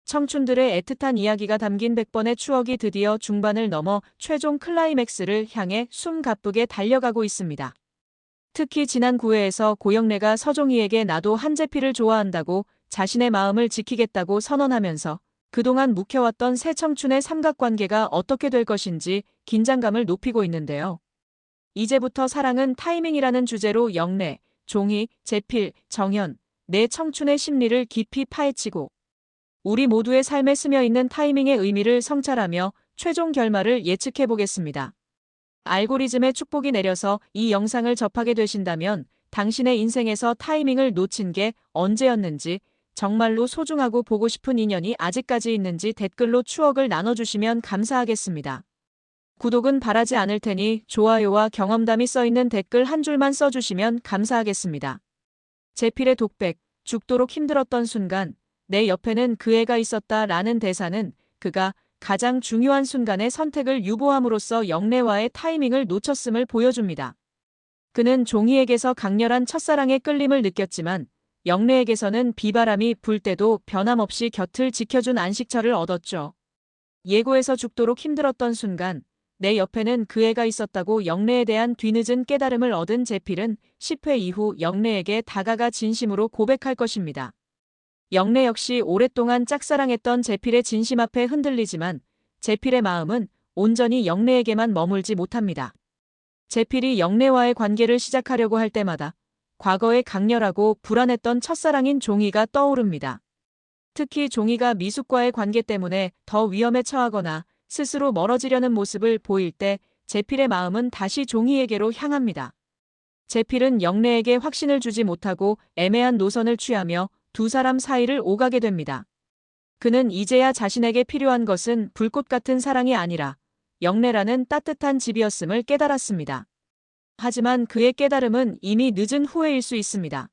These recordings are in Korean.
청춘들의 애틋한 이야기가 담긴 100번의 추억이 드디어 중반을 넘어 최종 클라이맥스를 향해 숨가쁘게 달려가고 있습니다. 특히 지난 9회에서 고영래가 서종희에게 나도 한재필을 좋아한다고 자신의 마음을 지키겠다고 선언하면서 그동안 묵혀왔던 새 청춘의 삼각관계가 어떻게 될 것인지 긴장감을 높이고 있는데요. 이제부터 사랑은 타이밍이라는 주제로 영래, 종희, 재필, 정현, 내 청춘의 심리를 깊이 파헤치고 우리 모두의 삶에 스며있는 타이밍의 의미를 성찰하며 최종 결말을 예측해보겠습니다. 알고리즘의 축복이 내려서 이 영상을 접하게 되신다면 당신의 인생에서 타이밍을 놓친 게 언제였는지, 정말로 소중하고 보고 싶은 인연이 아직까지 있는지 댓글로 추억을 나눠주시면 감사하겠습니다. 구독은 바라지 않을 테니 좋아요와 경험담이 써있는 댓글 한 줄만 써주시면 감사하겠습니다. 재필의 독백, 죽도록 힘들었던 순간 내 옆에는 그 애가 있었다 라는 대사는 그가 가장 중요한 순간에 선택을 유보함으로써 영래와의 타이밍을 놓쳤음을 보여줍니다. 그는 종희에게서 강렬한 첫사랑의 끌림을 느꼈지만 영래에게서는 비바람이 불 때도 변함없이 곁을 지켜준 안식처를 얻었죠. 예고에서 죽도록 힘들었던 순간 내 옆에는 그 애가 있었다고 영래에 대한 뒤늦은 깨달음을 얻은 재필은 10회 이후 영래에게 다가가 진심으로 고백할 것입니다. 영래 역시 오랫동안 짝사랑했던 재필의 진심 앞에 흔들리지만 재필의 마음은 온전히 영래에게만 머물지 못합니다. 재필이 영래와의 관계를 시작하려고 할 때마다 과거에 강렬하고 불안했던 첫사랑인 종희가 떠오릅니다. 특히 종희가 미숙과의 관계 때문에 더 위험에 처하거나 스스로 멀어지려는 모습을 보일 때 재필의 마음은 다시 종희에게로 향합니다. 재필은 영래에게 확신을 주지 못하고 애매한 노선을 취하며 두 사람 사이를 오가게 됩니다. 그는 이제야 자신에게 필요한 것은 불꽃 같은 사랑이 아니라 영래라는 따뜻한 집이었음을 깨달았습니다. 하지만 그의 깨달음은 이미 늦은 후회일 수 있습니다.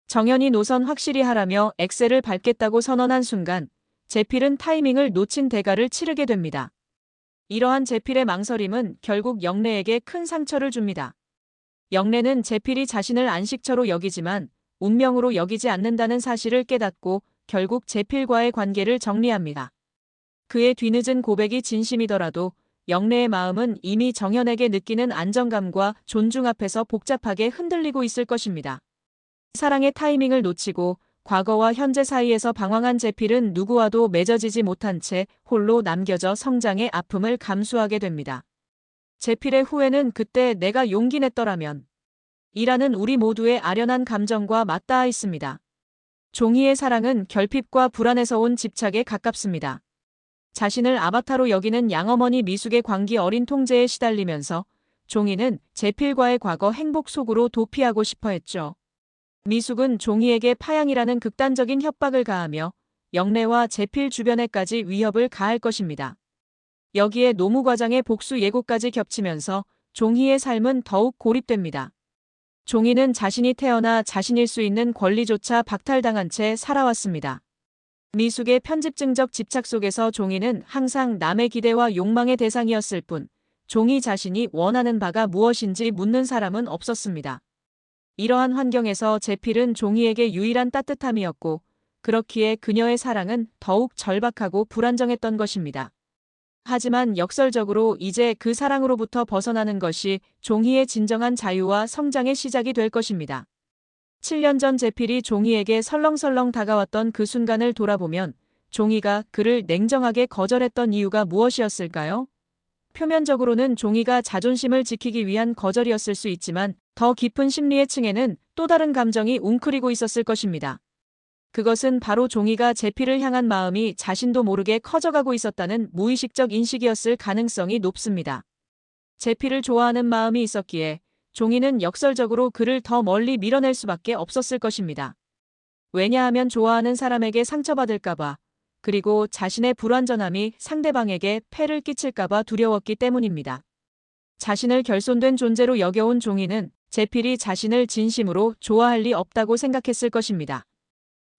정현이 노선 확실히 하라며 엑셀을 밟겠다고 선언한 순간 재필은 타이밍을 놓친 대가를 치르게 됩니다. 이러한 재필의 망설임은 결국 영래에게 큰 상처를 줍니다. 영래는 재필이 자신을 안식처로 여기지만 운명으로 여기지 않는다는 사실을 깨닫고 결국 재필과의 관계를 정리합니다. 그의 뒤늦은 고백이 진심이더라도 영래의 마음은 이미 정현에게 느끼는 안정감과 존중 앞에서 복잡하게 흔들리고 있을 것입니다. 사랑의 타이밍을 놓치고 과거와 현재 사이에서 방황한 재필은 누구와도 맺어지지 못한 채 홀로 남겨져 성장의 아픔을 감수하게 됩니다. 재필의 후회는 그때 내가 용기 냈더라면 이라는 우리 모두의 아련한 감정과 맞닿아 있습니다. 종희의 사랑은 결핍과 불안에서 온 집착에 가깝습니다. 자신을 아바타로 여기는 양어머니 미숙의 광기 어린 통제에 시달리면서 종희는 재필과의 과거 행복 속으로 도피하고 싶어 했죠. 미숙은 종희에게 파양이라는 극단적인 협박을 가하며 영래와 재필 주변에까지 위협을 가할 것입니다. 여기에 노무과장의 복수 예고까지 겹치면서 종희의 삶은 더욱 고립됩니다. 종희는 자신이 태어나 자신일 수 있는 권리조차 박탈당한 채 살아왔습니다. 미숙의 편집증적 집착 속에서 종희는 항상 남의 기대와 욕망의 대상이었을 뿐 종희 자신이 원하는 바가 무엇인지 묻는 사람은 없었습니다. 이러한 환경에서 재필은 종희에게 유일한 따뜻함이었고 그렇기에 그녀의 사랑은 더욱 절박하고 불안정했던 것입니다. 하지만 역설적으로 이제 그 사랑으로부터 벗어나는 것이 종희의 진정한 자유와 성장의 시작이 될 것입니다. 7년 전 재필이 종희에게 설렁설렁 다가왔던 그 순간을 돌아보면 종희가 그를 냉정하게 거절했던 이유가 무엇이었을까요? 표면적으로는 종희가 자존심을 지키기 위한 거절이었을 수 있지만 더 깊은 심리의 층에는 또 다른 감정이 웅크리고 있었을 것입니다. 그것은 바로 종희가 재필을 향한 마음이 자신도 모르게 커져가고 있었다는 무의식적 인식이었을 가능성이 높습니다. 재필을 좋아하는 마음이 있었기에 종희는 역설적으로 그를 더 멀리 밀어낼 수밖에 없었을 것입니다. 왜냐하면 좋아하는 사람에게 상처받을까봐 그리고 자신의 불완전함이 상대방에게 폐를 끼칠까봐 두려웠기 때문입니다. 자신을 결손된 존재로 여겨온 종희는 재필이 자신을 진심으로 좋아할 리 없다고 생각했을 것입니다.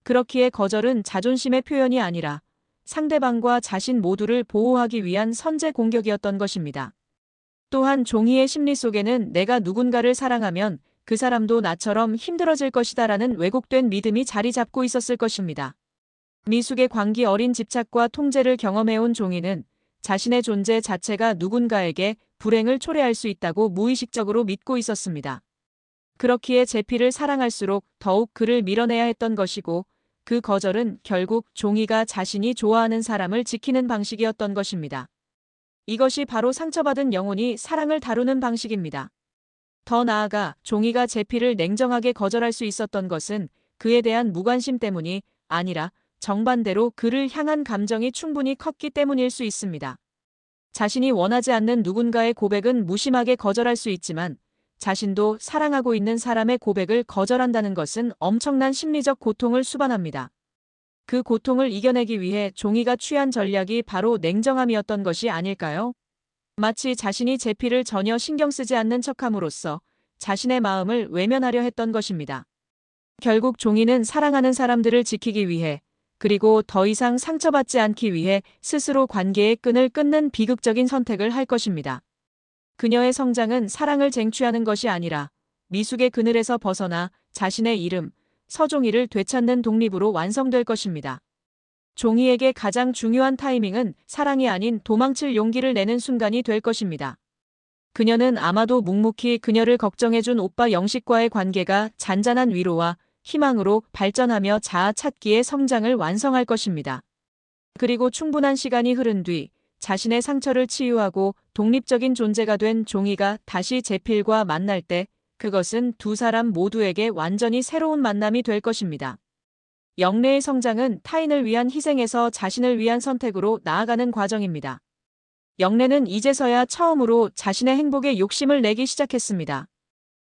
그렇기에 거절은 자존심의 표현이 아니라 상대방과 자신 모두를 보호하기 위한 선제 공격이었던 것입니다. 또한 종희의 심리 속에는 내가 누군가를 사랑하면 그 사람도 나처럼 힘들어질 것이다라는 왜곡된 믿음이 자리 잡고 있었을 것입니다. 미숙의 광기 어린 집착과 통제를 경험해온 종이는 자신의 존재 자체가 누군가에게 불행을 초래할 수 있다고 무의식적으로 믿고 있었습니다. 그렇기에 제피를 사랑할수록 더욱 그를 밀어내야 했던 것이고, 그 거절은 결국 종이가 자신이 좋아하는 사람을 지키는 방식이었던 것입니다. 이것이 바로 상처받은 영혼이 사랑을 다루는 방식입니다. 더 나아가 종이가 제피를 냉정하게 거절할 수 있었던 것은 그에 대한 무관심 때문이 아니라 정반대로 그를 향한 감정이 충분히 컸기 때문일 수 있습니다. 자신이 원하지 않는 누군가의 고백은 무심하게 거절할 수 있지만 자신도 사랑하고 있는 사람의 고백을 거절한다는 것은 엄청난 심리적 고통을 수반합니다. 그 고통을 이겨내기 위해 종이가 취한 전략이 바로 냉정함이었던 것이 아닐까요? 마치 자신이 제피를 전혀 신경 쓰지 않는 척함으로써 자신의 마음을 외면하려 했던 것입니다. 결국 종이는 사랑하는 사람들을 지키기 위해, 그리고 더 이상 상처받지 않기 위해 스스로 관계의 끈을 끊는 비극적인 선택을 할 것입니다. 그녀의 성장은 사랑을 쟁취하는 것이 아니라 미숙의 그늘에서 벗어나 자신의 이름, 서종이를 되찾는 독립으로 완성될 것입니다. 종이에게 가장 중요한 타이밍은 사랑이 아닌 도망칠 용기를 내는 순간이 될 것입니다. 그녀는 아마도 묵묵히 그녀를 걱정해준 오빠 영식과의 관계가 잔잔한 위로와 희망으로 발전하며 자아 찾기의 성장을 완성할 것입니다. 그리고 충분한 시간이 흐른 뒤 자신의 상처를 치유하고 독립적인 존재가 된 종이가 다시 제필과 만날 때 그것은 두 사람 모두에게 완전히 새로운 만남이 될 것입니다. 영래의 성장은 타인을 위한 희생에서 자신을 위한 선택으로 나아가는 과정입니다. 영래는 이제서야 처음으로 자신의 행복에 욕심을 내기 시작했습니다.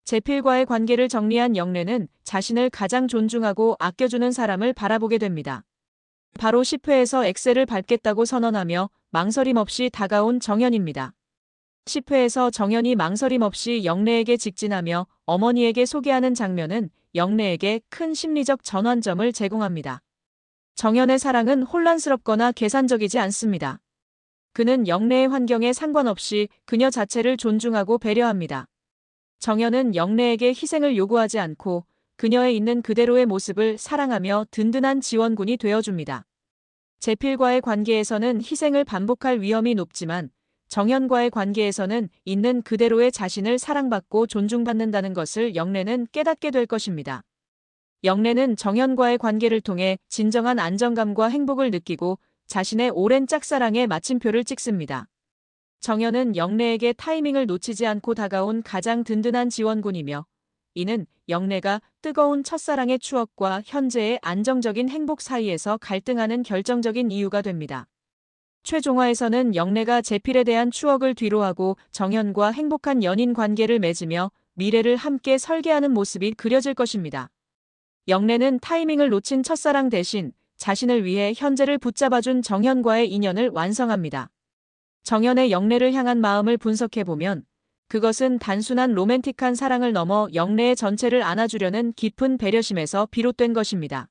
제필과의 관계를 정리한 영래는 자신을 가장 존중하고 아껴주는 사람을 바라보게 됩니다. 바로 10회에서 엑셀을 밟겠다고 선언하며 망설임 없이 다가온 정연입니다. 10회에서 정연이 망설임 없이 영래에게 직진하며 어머니에게 소개하는 장면은 영래에게 큰 심리적 전환점을 제공합니다. 정연의 사랑은 혼란스럽거나 계산적이지 않습니다. 그는 영래의 환경에 상관없이 그녀 자체를 존중하고 배려합니다. 정연은 영래에게 희생을 요구하지 않고 그녀의 있는 그대로의 모습을 사랑하며 든든한 지원군이 되어줍니다. 제필과의 관계에서는 희생을 반복할 위험이 높지만 정연과의 관계에서는 있는 그대로의 자신을 사랑받고 존중받는다는 것을 영래는 깨닫게 될 것입니다. 영래는 정연과의 관계를 통해 진정한 안정감과 행복을 느끼고 자신의 오랜 짝사랑에 마침표를 찍습니다. 정연은 영래에게 타이밍을 놓치지 않고 다가온 가장 든든한 지원군이며 이는 영래가 뜨거운 첫사랑의 추억과 현재의 안정적인 행복 사이에서 갈등하는 결정적인 이유가 됩니다. 최종화에서는 영래가 제필에 대한 추억을 뒤로하고 정연과 행복한 연인 관계를 맺으며 미래를 함께 설계하는 모습이 그려질 것입니다. 영래는 타이밍을 놓친 첫사랑 대신 자신을 위해 현재를 붙잡아준 정연과의 인연을 완성합니다. 정연의 영래를 향한 마음을 분석해보면 그것은 단순한 로맨틱한 사랑을 넘어 영래의 전체를 안아주려는 깊은 배려심에서 비롯된 것입니다.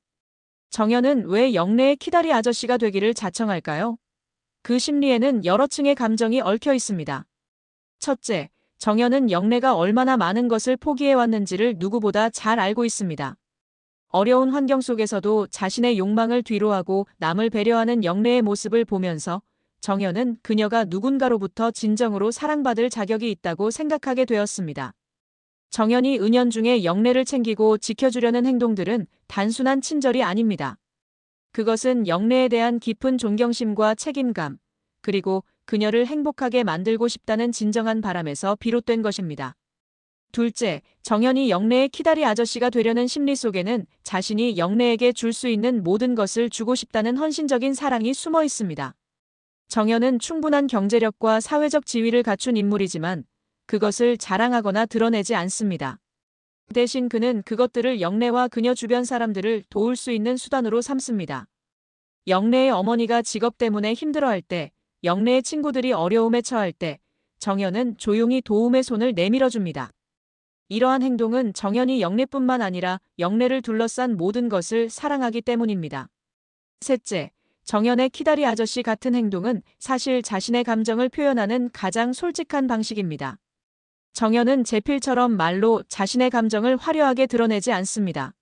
정연은 왜 영래의 키다리 아저씨가 되기를 자청할까요? 그 심리에는 여러 층의 감정이 얽혀 있습니다. 첫째, 정연은 영래가 얼마나 많은 것을 포기해왔는지를 누구보다 잘 알고 있습니다. 어려운 환경 속에서도 자신의 욕망을 뒤로하고 남을 배려하는 영래의 모습을 보면서 정연은 그녀가 누군가로부터 진정으로 사랑받을 자격이 있다고 생각하게 되었습니다. 정연이 은연중에 영래를 챙기고 지켜주려는 행동들은 단순한 친절이 아닙니다. 그것은 영래에 대한 깊은 존경심과 책임감, 그리고 그녀를 행복하게 만들고 싶다는 진정한 바람에서 비롯된 것입니다. 둘째, 정연이 영래의 키다리 아저씨가 되려는 심리 속에는 자신이 영래에게 줄 수 있는 모든 것을 주고 싶다는 헌신적인 사랑이 숨어 있습니다. 정연은 충분한 경제력과 사회적 지위를 갖춘 인물이지만 그것을 자랑하거나 드러내지 않습니다. 대신 그는 그것들을 영래와 그녀 주변 사람들을 도울 수 있는 수단으로 삼습니다. 영래의 어머니가 직업 때문에 힘들어할 때, 영래의 친구들이 어려움에 처할 때 정연은 조용히 도움의 손을 내밀어줍니다. 이러한 행동은 정연이 영래뿐만 아니라 영래를 둘러싼 모든 것을 사랑하기 때문입니다. 셋째, 정연의 키다리 아저씨 같은 행동은 사실 자신의 감정을 표현하는 가장 솔직한 방식입니다. 정연은 제필처럼 말로 자신의 감정을 화려하게 드러내지 않습니다.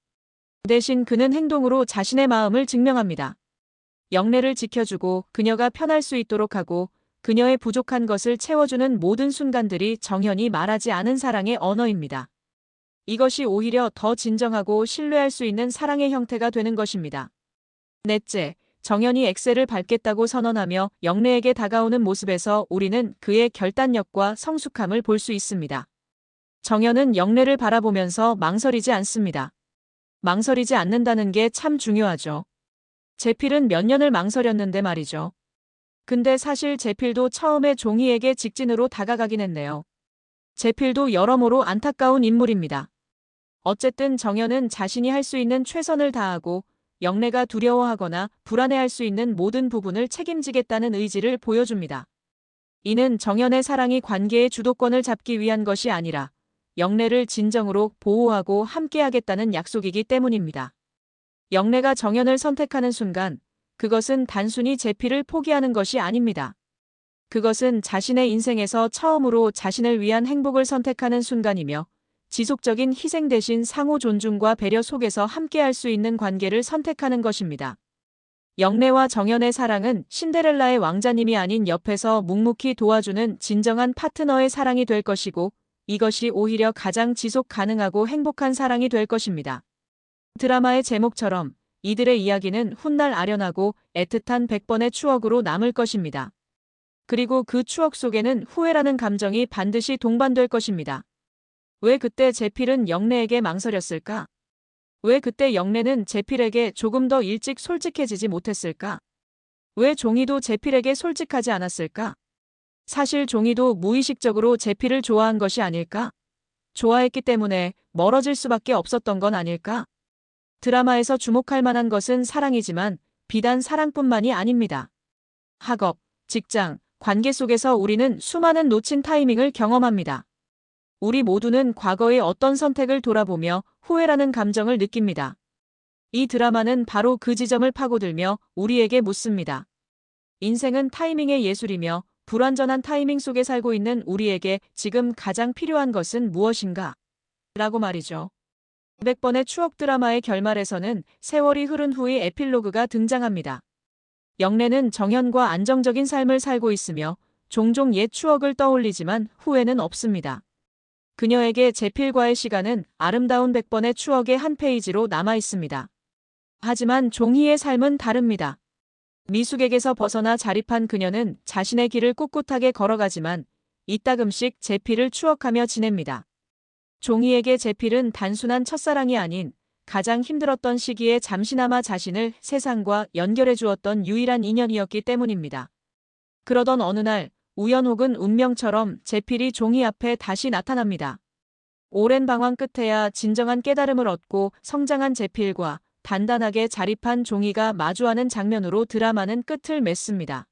대신 그는 행동으로 자신의 마음을 증명합니다. 영래를 지켜주고 그녀가 편할 수 있도록 하고 그녀의 부족한 것을 채워주는 모든 순간들이 정현이 말하지 않은 사랑의 언어입니다. 이것이 오히려 더 진정하고 신뢰할 수 있는 사랑의 형태가 되는 것입니다. 넷째, 정현이 엑셀을 밟겠다고 선언하며 영래에게 다가오는 모습에서 우리는 그의 결단력과 성숙함을 볼 수 있습니다. 정현은 영래를 바라보면서 망설이지 않습니다. 망설이지 않는다는 게 참 중요하죠. 제필은 몇 년을 망설였는데 말이죠. 근데 사실 제필도 처음에 종희에게 직진으로 다가가긴 했네요. 제필도 여러모로 안타까운 인물입니다. 어쨌든 정현은 자신이 할 수 있는 최선을 다하고 영래가 두려워하거나 불안해할 수 있는 모든 부분을 책임지겠다는 의지를 보여줍니다. 이는 정현의 사랑이 관계의 주도권을 잡기 위한 것이 아니라 영래를 진정으로 보호하고 함께하겠다는 약속이기 때문입니다. 영래가 정현을 선택하는 순간 그것은 단순히 제필을 포기하는 것이 아닙니다. 그것은 자신의 인생에서 처음으로 자신을 위한 행복을 선택하는 순간이며 지속적인 희생 대신 상호 존중과 배려 속에서 함께할 수 있는 관계를 선택하는 것입니다. 영래와 정현의 사랑은 신데렐라의 왕자님이 아닌 옆에서 묵묵히 도와주는 진정한 파트너의 사랑이 될 것이고 이것이 오히려 가장 지속 가능하고 행복한 사랑이 될 것입니다. 드라마의 제목처럼 이들의 이야기는 훗날 아련하고 애틋한 100번의 추억으로 남을 것입니다. 그리고 그 추억 속에는 후회라는 감정이 반드시 동반될 것입니다. 왜 그때 제필은 영래에게 망설였을까? 왜 그때 영래는 제필에게 조금 더 일찍 솔직해지지 못했을까? 왜 종희도 제필에게 솔직하지 않았을까? 사실 종희도 무의식적으로 제필을 좋아한 것이 아닐까? 좋아했기 때문에 멀어질 수밖에 없었던 건 아닐까? 드라마에서 주목할 만한 것은 사랑이지만 비단 사랑뿐만이 아닙니다. 학업, 직장, 관계 속에서 우리는 수많은 놓친 타이밍을 경험합니다. 우리 모두는 과거의 어떤 선택을 돌아보며 후회라는 감정을 느낍니다. 이 드라마는 바로 그 지점을 파고들며 우리에게 묻습니다. 인생은 타이밍의 예술이며 불완전한 타이밍 속에 살고 있는 우리에게 지금 가장 필요한 것은 무엇인가? 라고 말이죠. 200번의 추억 드라마의 결말에서는 세월이 흐른 후의 에필로그가 등장합니다. 영래는 정현과 안정적인 삶을 살고 있으며 종종 옛 추억을 떠올리지만 후회는 없습니다. 그녀에게 제필과의 시간은 아름다운 100번의 추억의 한 페이지로 남아 있습니다. 하지만 종희의 삶은 다릅니다. 미숙에게서 벗어나 자립한 그녀는 자신의 길을 꿋꿋하게 걸어가지만 이따금씩 제필을 추억하며 지냅니다. 종희에게 제필은 단순한 첫사랑이 아닌 가장 힘들었던 시기에 잠시나마 자신을 세상과 연결해 주었던 유일한 인연이었기 때문입니다. 그러던 어느 날 우연 혹은 운명처럼 제필이 종희 앞에 다시 나타납니다. 오랜 방황 끝에야 진정한 깨달음을 얻고 성장한 제필과 단단하게 자립한 종희가 마주하는 장면으로 드라마는 끝을 맺습니다.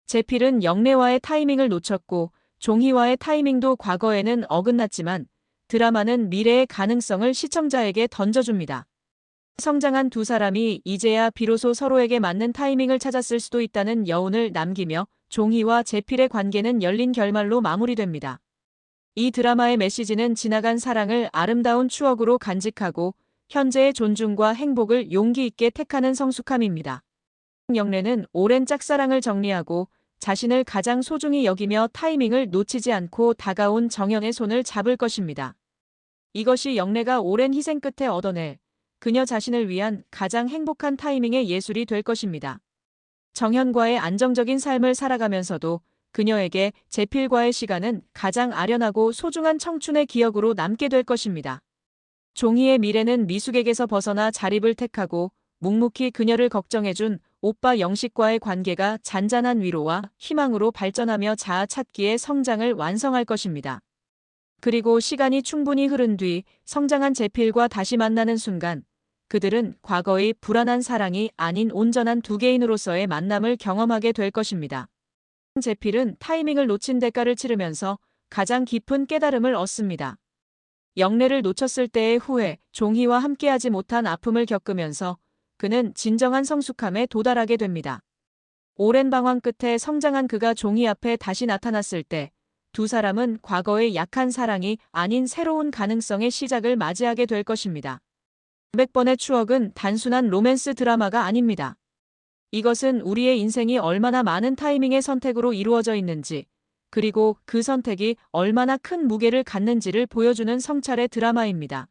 제필은 영래와의 타이밍을 놓쳤고 종희와의 타이밍도 과거에는 어긋났지만 드라마는 미래의 가능성을 시청자에게 던져줍니다. 성장한 두 사람이 이제야 비로소 서로에게 맞는 타이밍을 찾았을 수도 있다는 여운을 남기며 종희와 제필의 관계는 열린 결말로 마무리됩니다. 이 드라마의 메시지는 지나간 사랑을 아름다운 추억으로 간직하고 현재의 존중과 행복을 용기 있게 택하는 성숙함입니다. 영래는 오랜 짝사랑을 정리하고 자신을 가장 소중히 여기며 타이밍을 놓치지 않고 다가온 정현의 손을 잡을 것입니다. 이것이 영래가 오랜 희생 끝에 얻어낼 그녀 자신을 위한 가장 행복한 타이밍의 예술이 될 것입니다. 정현과의 안정적인 삶을 살아가면서도 그녀에게 제필과의 시간은 가장 아련하고 소중한 청춘의 기억으로 남게 될 것입니다. 종희의 미래는 미숙에게서 벗어나 자립을 택하고 묵묵히 그녀를 걱정해준 오빠 영식과의 관계가 잔잔한 위로와 희망으로 발전하며 자아 찾기의 성장을 완성할 것입니다. 그리고 시간이 충분히 흐른 뒤 성장한 제필과 다시 만나는 순간 그들은 과거의 불안한 사랑이 아닌 온전한 두 개인으로서의 만남을 경험하게 될 것입니다. 제필은 타이밍을 놓친 대가를 치르면서 가장 깊은 깨달음을 얻습니다. 영래를 놓쳤을 때의 후회, 종희와 함께하지 못한 아픔을 겪으면서 그는 진정한 성숙함에 도달하게 됩니다. 오랜 방황 끝에 성장한 그가 종희 앞에 다시 나타났을 때 두 사람은 과거의 약한 사랑이 아닌 새로운 가능성의 시작을 맞이하게 될 것입니다. 200번의 추억은 단순한 로맨스 드라마가 아닙니다. 이것은 우리의 인생이 얼마나 많은 타이밍의 선택으로 이루어져 있는지, 그리고 그 선택이 얼마나 큰 무게를 갖는지를 보여주는 성찰의 드라마입니다.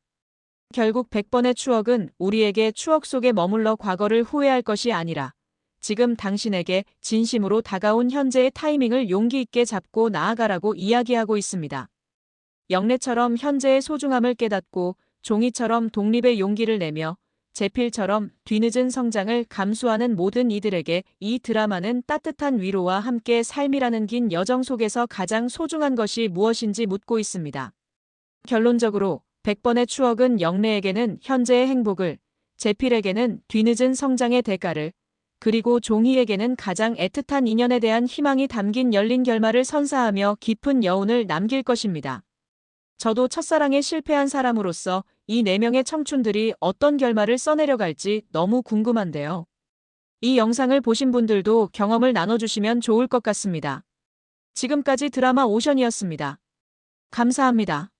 결국 100번의 추억은 우리에게 추억 속에 머물러 과거를 후회할 것이 아니라 지금 당신에게 진심으로 다가온 현재의 타이밍을 용기 있게 잡고 나아가라고 이야기하고 있습니다. 영래처럼 현재의 소중함을 깨닫고 종이처럼 독립의 용기를 내며 제필처럼 뒤늦은 성장을 감수하는 모든 이들에게 이 드라마는 따뜻한 위로와 함께 삶이라는 긴 여정 속에서 가장 소중한 것이 무엇인지 묻고 있습니다. 결론적으로 100번의 추억은 영래에게는 현재의 행복을, 제필에게는 뒤늦은 성장의 대가를, 그리고 종이에게는 가장 애틋한 인연에 대한 희망이 담긴 열린 결말을 선사하며 깊은 여운을 남길 것입니다. 저도 첫사랑에 실패한 사람으로서 이 4명의 청춘들이 어떤 결말을 써내려갈지 너무 궁금한데요. 이 영상을 보신 분들도 경험을 나눠주시면 좋을 것 같습니다. 지금까지 드라마 오션이었습니다. 감사합니다.